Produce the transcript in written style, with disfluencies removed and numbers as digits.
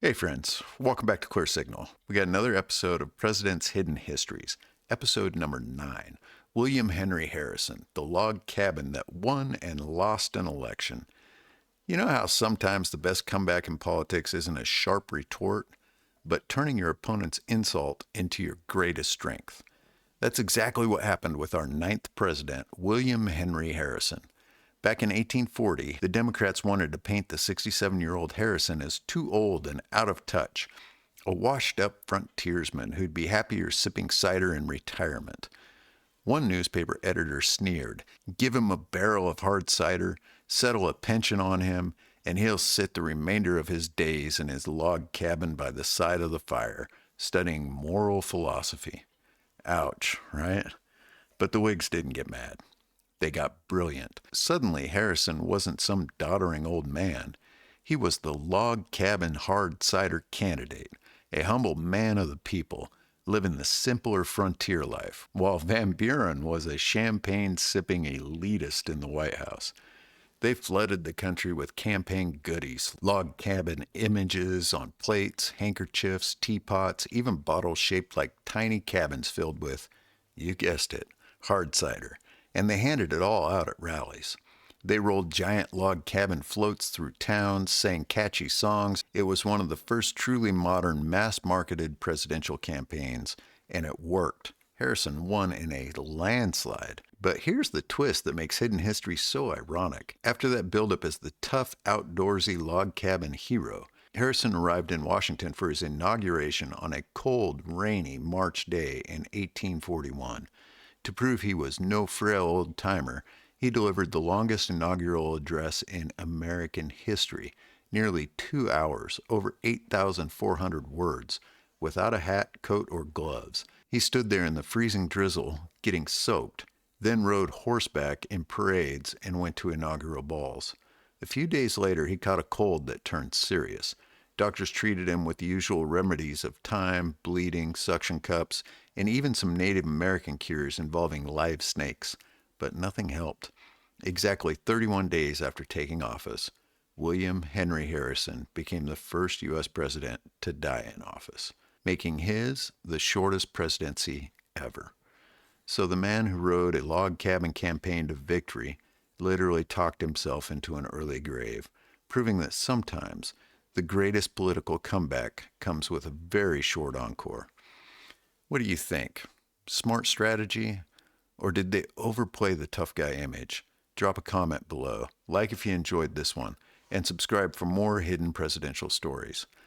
Hey friends, welcome back to Clear Signal. We got another episode of President's Hidden Histories, episode number 9. William Henry Harrison, the log cabin that won and lost an election. You know how sometimes the best comeback in politics isn't a sharp retort, but turning your opponent's insult into your greatest strength? That's exactly what happened with our 9th president, William Henry Harrison. Back in 1840, the Democrats wanted to paint the 67-year-old Harrison as too old and out of touch, a washed-up frontiersman who'd be happier sipping cider in retirement. One newspaper editor sneered, "Give him a barrel of hard cider, settle a pension on him, and he'll sit the remainder of his days in his log cabin by the side of the fire, studying moral philosophy." Ouch, right? But the Whigs didn't get mad. They got brilliant. Suddenly, Harrison wasn't some doddering old man. He was the log cabin hard cider candidate, a humble man of the people, living the simpler frontier life, while Van Buren was a champagne-sipping elitist in the White House. They flooded the country with campaign goodies, log cabin images on plates, handkerchiefs, teapots, even bottles shaped like tiny cabins filled with, you guessed it, hard cider. And they handed it all out at rallies. They rolled giant log cabin floats through towns, sang catchy songs. It was one of the first truly modern, mass-marketed presidential campaigns, and it worked. Harrison won in a landslide. But here's the twist that makes hidden history so ironic. After that buildup as the tough, outdoorsy log cabin hero, Harrison arrived in Washington for his inauguration on a cold, rainy March day in 1841. To prove he was no frail old-timer, he delivered the longest inaugural address in American history, nearly 2 hours, over 8,400 words, without a hat, coat, or gloves. He stood there in the freezing drizzle, getting soaked, then rode horseback in parades and went to inaugural balls. A few days later, he caught a cold that turned serious. Doctors treated him with the usual remedies of thyme, bleeding, suction cups, and even some Native American cures involving live snakes. But nothing helped. Exactly 31 days after taking office, William Henry Harrison became the first U.S. president to die in office, making his the shortest presidency ever. So the man who rode a log cabin campaign to victory literally talked himself into an early grave, proving that sometimes the greatest political comeback comes with a very short encore. What do you think? Smart strategy? Or did they overplay the tough guy image? Drop a comment below, like if you enjoyed this one, and subscribe for more hidden presidential stories.